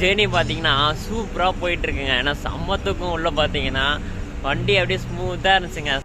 Journey பார்த்தீங்கன்னா சூப்பராக போயிட்டுருக்குங்க. ஏன்னா சம்மத்துக்கும் உள்ளே பார்த்தீங்கன்னா வண்டி அப்படியே ஸ்மூத்தாக இருந்துச்சுங்க.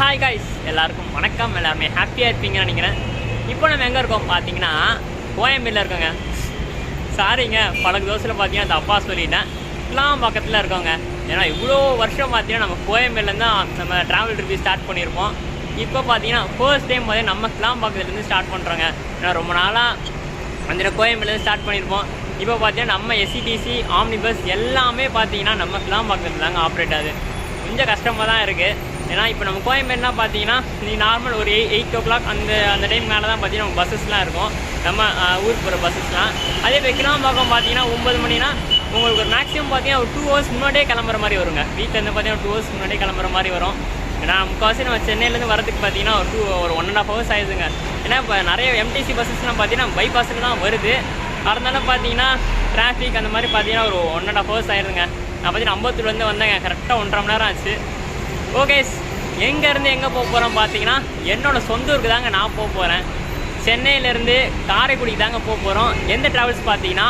ஹாய் காய்ஸ், எல்லாருக்கும் வணக்கம். எல்லாருமே ஹாப்பியாக இருப்பீங்கன்னு நினைக்கிறேன். இப்போ நம்ம எங்கே இருக்கோம் பார்த்தீங்கன்னா கோயம்பேடில் இருக்கோங்க. சாரிங்க, பழகு தோசையில் பார்த்தீங்கன்னா தப்பா சொல்லிட்டேன். பக்கத்தில் இருக்கோங்க. ஏன்னா இவ்வளோ வருஷம் பார்த்தீங்கன்னா நம்ம கோயம்பேடிலேருந்து தான் நம்ம ட்ராவல் ரிவ்யூ ஸ்டார்ட் பண்ணியிருப்போம். இப்போ பார்த்தீங்கன்னா ஃபர்ஸ்ட் டைம் பார்த்தீங்கன்னா நம்ம பக்கத்துலேருந்து ஸ்டார்ட் பண்ணுறோங்க. ஏன்னா ரொம்ப நாளாக அந்த கோயம்பேடிலேருந்து ஸ்டார்ட் பண்ணியிருப்போம். இப்போ பார்த்தீங்கன்னா நம்ம எஸ்சிடிசி ஆம்னி பஸ் எல்லாமே பார்த்தீங்கன்னா நம்ம பக்கத்தில் தாங்க ஆப்ரேட் ஆகுது. கொஞ்சம் கஷ்டமாக தான் இருக்குது. ஏன்னா இப்போ நம்ம கோயம்பேடுனா பார்த்தீங்கன்னா நீ நார்மல் ஒரு 8 o'clock அந்த டைம் மேலே தான் பார்த்தீங்கன்னா நம்ம பஸ்ஸஸ்லாம் இருக்கும், நம்ம ஊருக்கு போகிற பஸ்ஸஸ்லாம். அதே கிளாம்பாக்கம் பார்த்தீங்கன்னா 9 மணினா உங்களுக்கு ஒரு மேக்ஸிமம் பார்த்தீங்கன்னா ஒரு 2 hours முன்னாடியே கிளம்புற மாதிரி வருங்க. வீட்டிலேருந்து பார்த்தீங்கன்னா 2 hours முன்னாடியே கிளம்புற மாதிரி வரும். ஏன்னா முக்கால்வாசி நம்ம சென்னையிலேருந்து வரதுக்கு பார்த்தீங்கன்னா ஒரு 1.5 hours ஆயிடுதுங்க. ஏன்னா இப்போ நிறைய எம்டிசி பஸ்ஸஸ்லாம் பார்த்தீங்கன்னா பைபாஸில் தான் வருது. அதனால பார்த்தீங்கன்னா டிராஃபிக் அந்த மாதிரி பார்த்தீங்கன்னா ஒரு 1.5 hours ஆயிடுதுங்க. நான் பார்த்தீங்கன்னா அம்பத்தூர்லேருந்து வந்தேங்க. கரெக்டாக 1.5 மணி நேரம் ஆச்சு. ஓகே, எங்கேருந்து எங்கே போக போகிறோம் பார்த்தீங்கன்னா என்னோடய சொந்த ஊருக்கு தாங்க நான் போக போகிறேன். சென்னையிலேருந்து காரைக்குடிக்கு தாங்க போக போகிறோம். எந்த ட்ராவல்ஸ் பார்த்தீங்கன்னா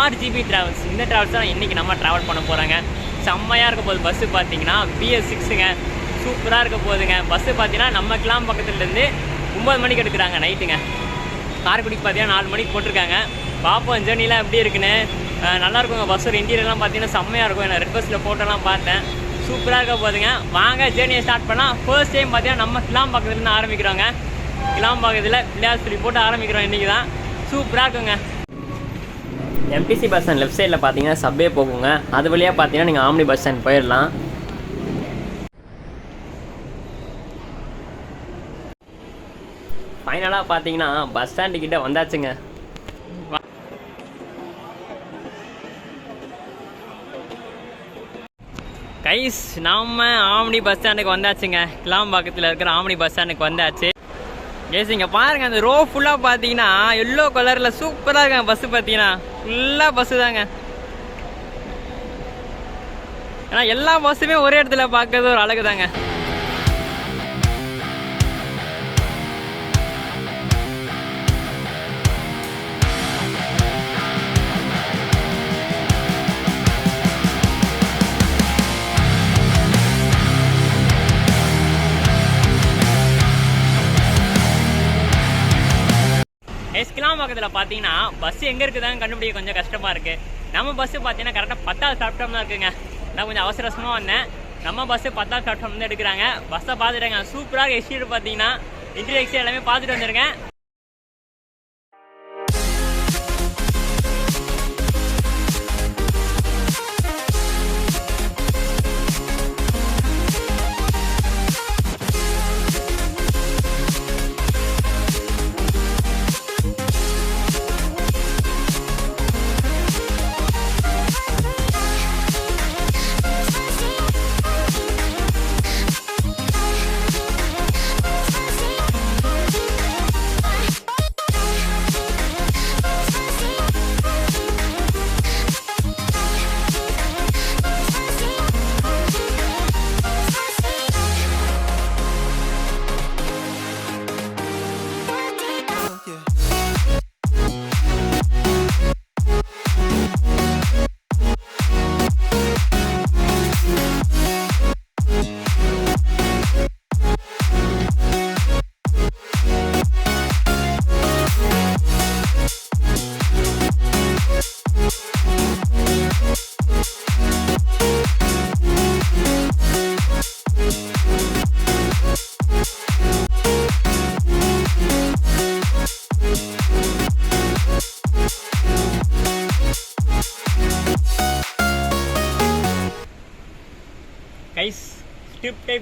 RGB ட்ராவல்ஸ். இந்த ட்ராவல்ஸ் தான் இன்றைக்கி நம்ம ட்ராவல் பண்ண போகிறாங்க. செம்மையாக இருக்க போகுது. பஸ்ஸு பார்த்தீங்கன்னா BS6ங்க. சூப்பராக இருக்க போகுதுங்க. பஸ்ஸு பார்த்தீங்கன்னா நம்ம பக்கத்துலேருந்து 9 மணிக்கு எடுக்கிறாங்க நைட்டுங்க. காரைக்குடிக்கு பார்த்தீங்கன்னா 4 மணிக்கு போட்டிருக்காங்க. பார்ப்போம் ஜேர்னிலாம் எப்படி இருக்குன்னு. நல்லாயிருக்குங்க. பஸ்ஸோட இன்டீரியர்லாம் பார்த்தீங்கன்னா செம்மையாக இருக்கும். நான் ரெட் பஸ்ஸில் ஃபோட்டோலாம் பார்த்தேன். சூப்பராக இருக்க போதுங்க. வாங்க ஜேர்னியை ஸ்டார்ட் பண்ணால். ஃபர்ஸ்ட் டைம் பார்த்தீங்கன்னா நம்ம கிளாம்பாக்கத்துலேருந்து ஆரம்பிக்கிறோங்க. கிளாம்பாக்கத்தில் பிள்ளையார் சொல்லி போட்டு ஆரம்பிக்கிறோம். இன்றைக்கி தான் சூப்பராக இருக்குங்க. எம்டிசி பஸ் ஸ்டாண்ட் லெஃப்ட் சைடில் பார்த்தீங்கன்னா சப்வே போகுங்க. அது வழியாக பார்த்தீங்கன்னா நீங்கள் ஆம்னி பஸ் ஸ்டாண்ட் போயிடலாம். ஃபைனலாக பார்த்தீங்கன்னா பஸ் ஸ்டாண்டுக்கிட்ட வந்தாச்சுங்க. கைஸ், நம்ம ஆம்னி பஸ் ஸ்டாண்டுக்கு வந்தாச்சுங்க. கிளாம்பாக்கத்தில் இருக்கிற ஆம்னி பஸ் ஸ்டாண்டுக்கு வந்தாச்சு. கேஸ் இங்கே பாருங்கள், அந்த ரோ ஃபுல்லாக பார்த்தீங்கன்னா எல்லோ கலரில் சூப்பராக இருக்காங்க. பஸ்ஸு பார்த்தீங்கன்னா ஃபுல்லாக பஸ்ஸு தாங்க. ஏன்னா எல்லா பஸ்ஸுமே ஒரே இடத்துல பார்க்கறது ஒரு அழகு தாங்க. கிளாம்பாக்கத்தில் பார்த்தீங்கன்னா பஸ் எங்கே இருக்குதான்னு கண்டுபிடிக்க கொஞ்சம் கஷ்டமாக இருக்குது. நம்ம பஸ்ஸு பார்த்தீங்கன்னா கரெக்டாக 10வது பிளாட்ஃபார்ம் தான் இருக்குங்க. நான் கொஞ்சம் அவசரமாக வந்தேன். நம்ம பஸ்ஸு 10வது பிளாட்ஃபார்ம் தான் எடுக்கிறாங்க. பஸ்ஸை பார்த்துட்டாங்க. சூப்பராக எக்ஸ்டீரியர் பார்த்தீங்கன்னா இன்டீரியர் எக்ஸ்டீரியர் எல்லாமே பார்த்துட்டு வந்துருங்க.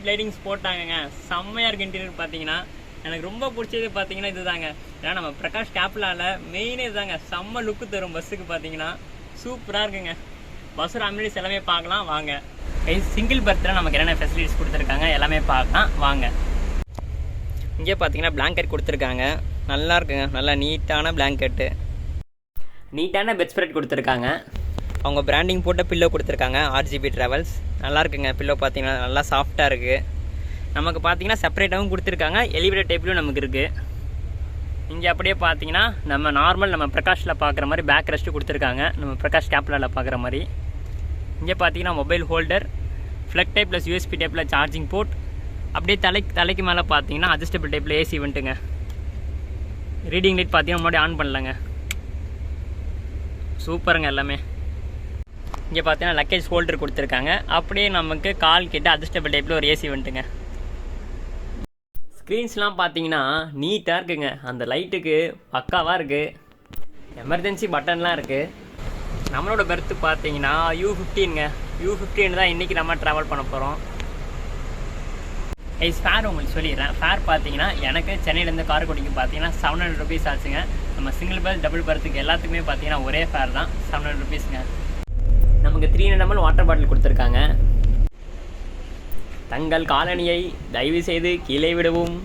நைட் லைட்டிங்ஸ் போட்டாங்கங்க. செம்மையாக இருக்குது இன்டீரியர் பார்த்தீங்கன்னா. எனக்கு ரொம்ப பிடிச்சது பார்த்தீங்கன்னா இதுதாங்க. ஏன்னா நம்ம பிரகாஷ் கேப்லால மெயினே இதுதாங்க. செம்ம லுக்கு தரும் பஸ்ஸுக்கு பார்த்தீங்கன்னா. சூப்பராக இருக்குங்க. பஸ்ஸோட அம்யூனிட்டிஸ் எல்லாமே பார்க்கலாம் வாங்க. சிங்கிள் பர்த்தில் நமக்கு என்னென்ன ஃபெசிலிட்டிஸ் கொடுத்துருக்காங்க எல்லாமே பார்க்கலாம் வாங்க. இங்கே பார்த்தீங்கன்னா பிளாங்கெட் கொடுத்துருக்காங்க. நல்லா இருக்குங்க. நல்லா நீட்டான பிளாங்கெட்டு, நீட்டான பெட் ஸ்ப்ரெட் கொடுத்துருக்காங்க. அவங்க பிராண்டிங் போட்ட பில்லோ கொடுத்துருக்காங்க. RGB travels. நல்லா இருக்குங்க. பில்லோ பார்த்தீங்கன்னா நல்லா சாஃப்டாக இருக்குது. நமக்கு பார்த்தீங்கன்னா செப்பரேட்டாகவும் கொடுத்துருக்காங்க. எலிவேட்டர் டைப்லையும் நமக்கு இருக்குது. இங்கே அப்படியே பார்த்தீங்கன்னா நம்ம நார்மல் நம்ம பிரகாஷில் பார்க்குற மாதிரி பேக் ரெஸ்ட்டு கொடுத்துருக்காங்க. நம்ம பிரகாஷ் கேப்லாவில் பார்க்குற மாதிரி. இங்கே பார்த்தீங்கன்னா mobile holder, plug type plus USB டைப்பில் சார்ஜிங் போர்ட். அப்படியே தலைக்கு மேலே பார்த்தீங்கன்னா அட்ஜஸ்டபிள் டைப்பில் AC வந்துட்டுங்க. ரீடிங் லைட் பார்த்தீங்கன்னா முன்னாடி ஆன் பண்ணலங்க. சூப்பருங்க எல்லாமே. இங்கே பார்த்தீங்கன்னா லக்கேஜ் ஹோல்டர் கொடுத்துருக்காங்க. அப்படியே நமக்கு கால் கிட்ட அட்ஜஸ்டபிள் டைப்பில் ஒரு AC வந்துட்டுங்க. ஸ்க்ரீன்ஸ்லாம் பார்த்தீங்கன்னா நீட்டாக இருக்குங்க. அந்த லைட்டுக்கு பக்காவாக இருக்குது. எமர்ஜென்சி பட்டன்லாம் இருக்குது. நம்மளோட பெர்த்து பார்த்தீங்கன்னா U15ங்க. U15 தான் இன்றைக்கி நம்ம ட்ராவல் பண்ண போகிறோம். ஃபேர் உங்களுக்கு சொல்லிடுறேன். ஃபேர் பார்த்தீங்கன்னா எனக்கு சென்னையிலேருந்து காரைக்குடிக்கு பார்த்தீங்கன்னா 700 rupees ஆச்சுங்க. நம்ம சிங்கிள் பர்த் டபுள் பர்த்துக்கு எல்லாத்துக்குமே பார்த்தீங்கன்னா ஒரே ஃபேர் தான், 700 rupeesங்க. நமக்கு 300 ml வாட்டர் பாட்டில் கொடுத்துருக்காங்க. தங்கள் காலனியை தயவு செய்து கீழே விடவும்.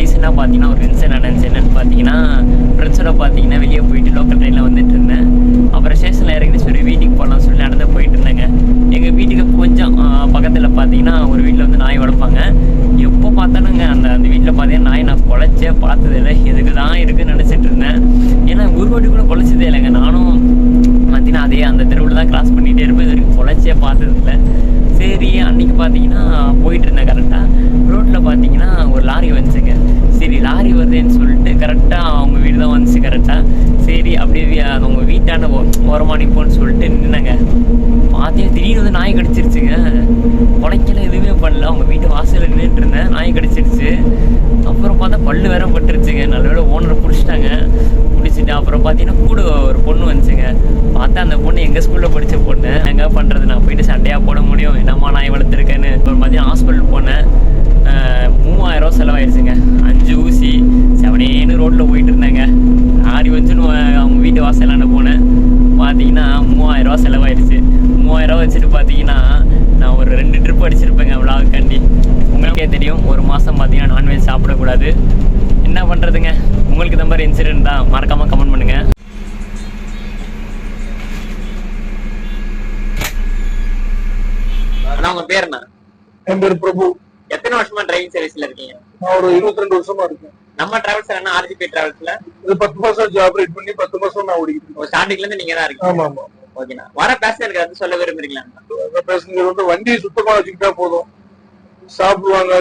ரீசெண்டாக பார்த்தீங்கன்னா ஒரு இன்சிடென்ட் என்னன்னு பார்த்தீங்கன்னா ஃப்ரெண்ட்ஸோட பார்த்தீங்கன்னா வெளியே போயிட்டு லோக்கல் ட்ரெயினில் வந்துட்டு இருந்தேன். அப்புறம் ஸ்டேஷனில் இறங்கி சொல்லி வீட்டுக்கு போகலாம்னு சொல்லி நடந்து போயிட்டு இருந்தேங்க. எங்கள் வீட்டுக்கு கொஞ்சம் பக்கத்தில் பார்த்தீங்கன்னா ஒரு வீட்டில் வந்து நாய் வளர்ப்பாங்க. எப்போ பார்த்தாலுங்க அந்த வீட்டில் பார்த்தீங்கன்னா நாய் நான் குலைச்சே பார்த்ததில்லை. எதுக்கு தான் இருக்குதுன்னு நினச்சிட்டு இருந்தேன். ஏன்னா ஒரு வாட்டி கூட குலைச்சதே இல்லைங்க. நானும் பார்த்தீங்கன்னா அதே அந்த தெருவில் தான் கிராஸ் பண்ணிகிட்டே இருப்பேன். இது வரைக்கும் குலைச்சே பார்த்ததில்லை. சரி அன்றைக்கி பார்த்தீங்கன்னா போயிட்டு இருந்தேன். கரெக்டாக ரோட்டில் பார்த்தீங்கன்னா ஒரு லாரி வந்துச்சுங்க. சரி லாரி வருதுன்னு சொல்லிட்டு கரெக்டாக அவங்க வீடு தான் வந்துச்சு. கரெக்டாக சரி அப்படியே அவங்க வீட்டான ஓரமாக நிற்போன்னு சொல்லிட்டு நின்னுங்க. பார்த்தீங்கன்னா திடீர்னு வந்து நாய் கடிச்சிருச்சுங்க. குலைக்கல எதுவுமே பண்ணல. அவங்க வீட்டு வாசலில் நின்றுட்டு இருந்தேன். நாய் கடிச்சிருச்சு. அப்புறம் பார்த்தா பல்லு வேற பட்டுருச்சுங்க. நல்ல ஓனரை பிடிச்சிட்டாங்க. பிடிச்சிட்டு அப்புறம் பார்த்தீங்கன்னா கூட ஒரு பொண்ணு வந்துச்சுங்க. பார்த்தா அந்த பொண்ணு எங்கள் ஸ்கூலில் படித்த பொண்ணு. எங்கே பண்ணுறது, நான் போயிட்டு சண்டையாக போட முடியும், என்னம்மா நாய் வளர்த்துருக்கேன்னு. அப்புறம் பார்த்தீங்கன்னா ஹாஸ்பிட்டல் போனேன். 3000 செலவாயிடுச்சுங்க. 5 ஊசி செவனேன்னு ரோட்டில் போயிட்டு இருந்தேங்க. ஆடி வந்துன்னு அவங்க வீட்டு வாசலான போனேன். பார்த்தீங்கன்னா 3000 செலவாயிடுச்சு. 3000 வச்சுட்டு பார்த்தீங்கன்னா நான் ஒரு 2 ட்ரிப் அடிச்சிருப்பேங்க விளாவுக்காண்டி. உங்களுக்கே தெரியும் ஒரு மாதம் பார்த்தீங்கன்னா நான்வெஜ் சாப்பிடக்கூடாது. என்ன பண்ணுறதுங்க. உங்களுக்கு இந்த மாதிரி இன்சிடென்ட் தான் மறக்காமல் கமெண்ட் பண்ணுங்கள். ஆனால் உங்கள் பேர் என்ன? என் பேர் பிரபு. எத்தனை வருஷமா டிரைவிங் சர்வீஸ்ல இருக்கீங்க? நான் ஒரு 22 வருஷமா இருக்கேன். நம்ம டிராவல்ஸ் என்ன RGB டிராவல்ஸ்ல இது 10 மாசம் ஆபரேட் பண்ணி 10 மாசம் நான் ஓடிக்கிட்டு. ஸ்டார்டிங்ல இருந்து நீங்க தான் இருக்கீங்க? ஆமா ஆமா. ஓகேண்ணா. வர பேசஞ்சருக்கு அது சொல்ல விரும்புறீங்களா? பேசஞ்சர் வந்து வண்டியை சுத்தமா வச்சுக்கிட்டா போதும். சாப்பிடுவாங்க.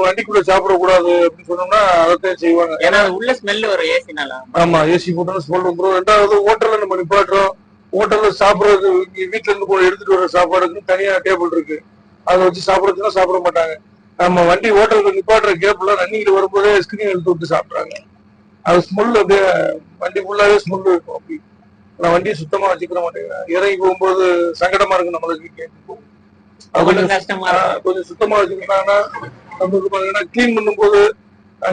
வண்டிக்குள்ள சாப்பிடக்கூடாது அப்படின்னு சொன்னோம்னா அதைத்தான் செய்வாங்க. ஏன்னா உள்ள ஸ்மெல் ஒரு ஏசினால. ஆமா, ஏசி போட்டோம்னா ஸ்மெல் வந்துடும். ரெண்டாவது ஹோட்டல்ல நம்ம நிப்பாட்டுறோம். ஹோட்டல்ல சாப்பிடுறது வீட்டுல இருந்து எடுத்துட்டு வர சாப்பாடுக்கு தனியா டேபிள் இருக்கு. அதை வச்சு சாப்பிடுறதுன்னா சாப்பிட மாட்டாங்க. நம்ம வண்டி ஹோட்டலுக்கு நிப்பாட்டுற கேப்ல ரன்னிங்ல வரும்போதே ஸ்கிரீன் எடுத்து விட்டு சாப்பிட்றாங்க. அது ஸ்மெல் அப்படியே வண்டி ஃபுல்லாவே ஸ்மெல் இருக்கும். அப்படி நான் வண்டியை சுத்தமா வச்சுக்கிற மாட்டேங்கிறேன். இறங்கி போகும்போது சங்கடமா இருக்கு நம்மளுக்கு. கொஞ்சம் சுத்தமா வச்சுக்கிட்டாங்கன்னா நம்மளுக்கு பாத்தீங்கன்னா கிளீன் பண்ணும்போது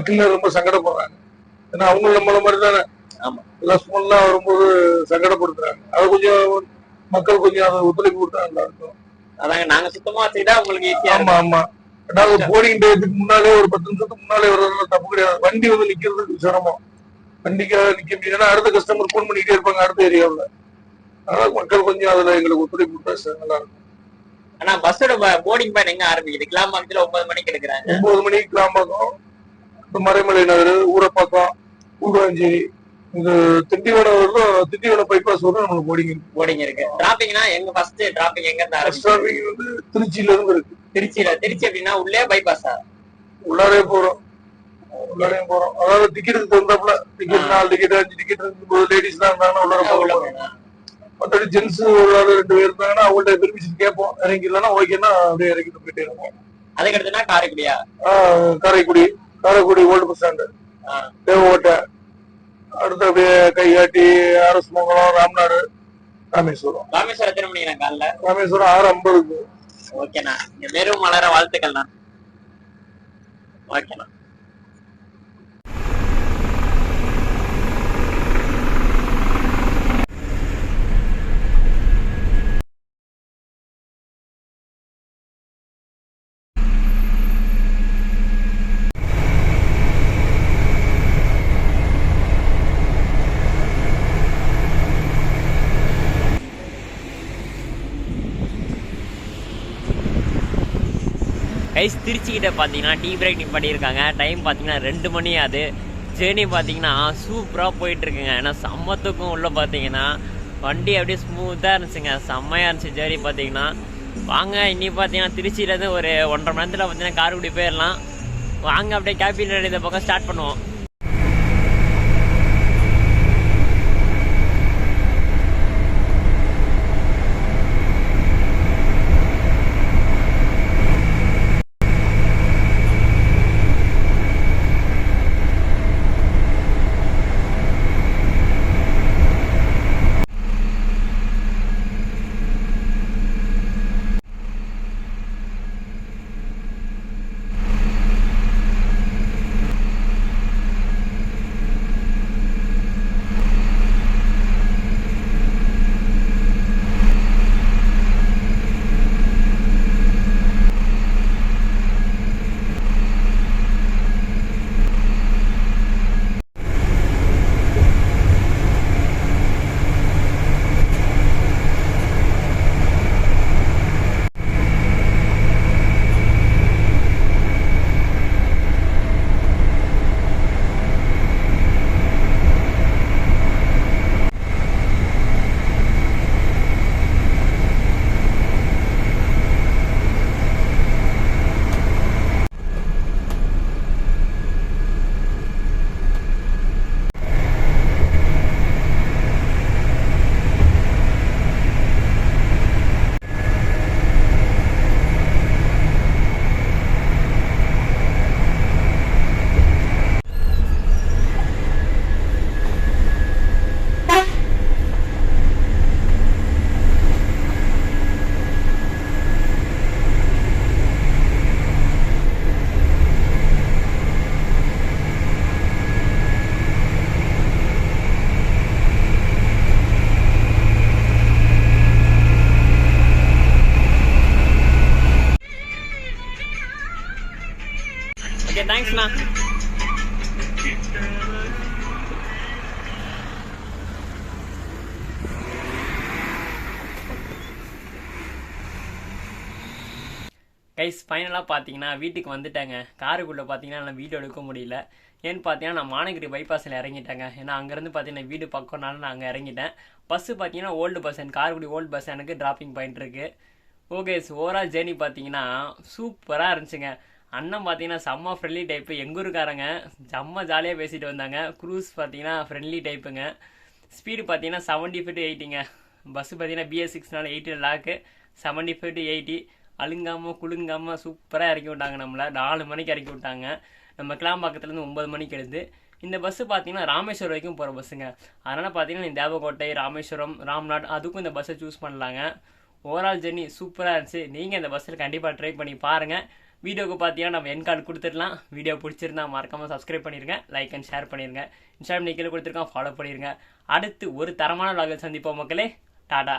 கிளீனர் ரொம்ப சங்கடப்படுறாங்க. ஏன்னா அவங்க நம்மள மாதிரி தானே. ஆமா, எல்லாம் ஸ்மெல்லாம் வரும்போது சங்கடப்படுத்துறாங்க. அதை கொஞ்சம் மக்கள் கொஞ்சம் அதை ஒத்துழைப்பு கொடுத்தா நல்லா இருக்கும். அதாங்க நாங்க சுத்தமா வச்சுக்கிட்டா உங்களுக்கு ஈஸியா. ஆமா ஆமா. ரெண்டாவது போர்டிங் டயத்துக்கு முன்னாலே ஒரு 10 நிமிஷத்துக்கு முன்னாலே வர்றதுல தப்பு கிடையாது. வண்டி வந்து நிக்கிறதுக்கு சிரமம். வண்டிக்காக நிக்க முடியாது. அடுத்த கஸ்டமர் போன் பண்ணிக்கிட்டே இருப்பாங்க அடுத்த ஏரியாவில். அதனால மக்கள் கொஞ்சம் அதுல எங்களுக்கு ஒத்துழைப்பு கொடுத்தா நல்லா இருக்கும். ஆனா பஸ்ஸோட போர்டிங் பாயிண்ட் எங்க ஆரம்பிக்குது? கிளாம்பாக்கத்துல 9 மணிக்கு எடுக்கிறாங்க. 9 மணிக்கு கிளாம்பாக்கம், மறைமலை நகர், ஊரப்பாக்கம், ஊராஞ்சேரி, இது திண்டிவனம் பைபாஸ் வரும். நம்மளுக்கு போர்டிங் இருக்கு. டிராபிக்னா எங்க ஃபர்ஸ்ட் டிராபிக் எங்க இருந்து ஆரம்பிக்குது? டிராபிக் வந்து திருச்சியில இருந்து இருக்கு. திருச்சி அப்படின்னா உள்ளே பைபாஸா? உள்ளாரே போறோம். அதாவது டிக்கெட்டுக்கு தகுந்தாப்புல டிக்கெட் 4 டிக்கெட் 5 டிக்கெட் இருக்கும்போது லேடிஸ் தான் இருந்தாங்கன்னா உள்ளார போகலாம். மற்றபடி ஜென்ஸ் ஒரு 2 பேர் இருந்தாங்கன்னா அவங்கள்ட்ட பெர்மிஷன் கேட்போம். இறங்கி இல்லைன்னா ஓகேன்னா அப்படியே இறங்கிட்டு போயிட்டே இருப்போம். அதுக்கு அடுத்துனா காரைக்குடியா? Karaikudi old bus stand, Devakottai, அடுத்து அப்படியே கைகாட்டி, அரசமங்கலம், ராம்நாடு, ராமேஸ்வரம். ராமேஸ்வரம் எத்தனை மணிக்கு காலைல? ராமேஸ்வரம் 6:50. ஓகேண்ணா. இங்க மேலும் மலர வாழ்த்துக்கள்ண்ணா. ஓகேண்ணா. கைஸ் திருச்சிக்கிட்ட பார்த்தீங்கன்னா டீ பிரேக் பண்ணியிருக்காங்க. டைம் பார்த்தீங்கன்னா 2 மணி ஆகுது. ஜேர்னி பார்த்தீங்கன்னா சூப்பராக போயிட்டுருக்குங்க. ஏன்னா சம்மத்துக்கும் உள்ளே பார்த்தீங்கன்னா வண்டி அப்படியே ஸ்மூத்தாக இருந்துச்சுங்க. செம்மையாக இருந்துச்சு ஜேர்னி பார்த்தீங்கன்னா. வாங்க இன்னி பார்த்தீங்கன்னா திருச்சியிலேருந்து ஒரு 1.5 மணி நேரத்தில் பார்த்தீங்கன்னா காரைக்குடி போயிடலாம். வாங்க அப்படியே கேபிட்டல் இந்த பக்கம் ஸ்டார்ட் பண்ணுவோம். ஓகே தேங்க்ஸ்ண்ணா. கைஸ் ஃபைனலாக பார்த்தீங்கன்னா வீட்டுக்கு வந்துட்டாங்க. காருக்குள்ளே பார்த்தீங்கன்னா நான் வீடியோ எடுக்க முடியல. ஏன்னு பார்த்தீங்கன்னா நான் மானகிரி பைபாஸில் இறங்கிட்டேங்க. ஏன்னா அங்கேருந்து பார்த்தீங்கன்னா வீடு பக்கம்னால நான் அங்கே இறங்கிட்டேன். பஸ்ஸு பார்த்தீங்கன்னா old bus stand, Karaikudi old bus ஸ்டாண்டுக்கு டிராப்பிங் பாயிண்ட் இருக்குது. ஓகே ஓவரால் ஜேர்னி பார்த்தீங்கன்னா சூப்பராக இருந்துச்சுங்க. அண்ணன் பார்த்தீங்கன்னா செம்ம ஃப்ரெண்ட்லி டைப்பு. எங்கூருக்காரங்க செம்ம ஜாலியாக பேசிட்டு வந்தாங்க. க்ரூஸ் பார்த்தீங்கன்னா ஃப்ரெண்ட்லி டைப்புங்க. ஸ்பீடு பார்த்தீங்கன்னா 75 to 80ங்க. பஸ்ஸு பார்த்தீங்கன்னா BS6னால 80 லாக்கு, 75 to 80 அழுங்காமல் குலுங்காமல் சூப்பராக இறக்கி விட்டாங்க. நம்மளை 4 மணிக்கு இறக்கி விட்டாங்க. நம்ம கிளாம்பாக்கத்துலேருந்து 9 மணிக்கு எடுத்து. இந்த பஸ்ஸு பார்த்தீங்கன்னா ராமேஸ்வரம் வரைக்கும் போகிற பஸ்ஸுங்க. அதனால் பார்த்தீங்கன்னா தேவக்கோட்டை, ராமேஸ்வரம், ராம்நாட் அதுக்கும் இந்த பஸ்ஸை சூஸ் பண்ணலாங்க. ஓவரால் ஜெர்னி சூப்பராக இருந்துச்சு. நீங்கள் இந்த பஸ்ஸில் கண்டிப்பாக ட்ரை பண்ணி பாருங்கள். வீடியோக்கு பார்த்தீங்கன்னா நம்ம என் கார்டு கொடுத்துடலாம். வீடியோ பிடிச்சிருந்தா மறக்காமல் சப்ஸ்கிரைப் பண்ணிடுங்க, லைக் அண்ட் ஷேர் பண்ணிடுங்க. இன்ஸ்டாகிராம் நீக்கில் கொடுத்துருக்கோம், ஃபாலோ பண்ணிடுங்க. அடுத்து ஒரு தரமான vlog சந்திப்போம் மக்களே. டாடா.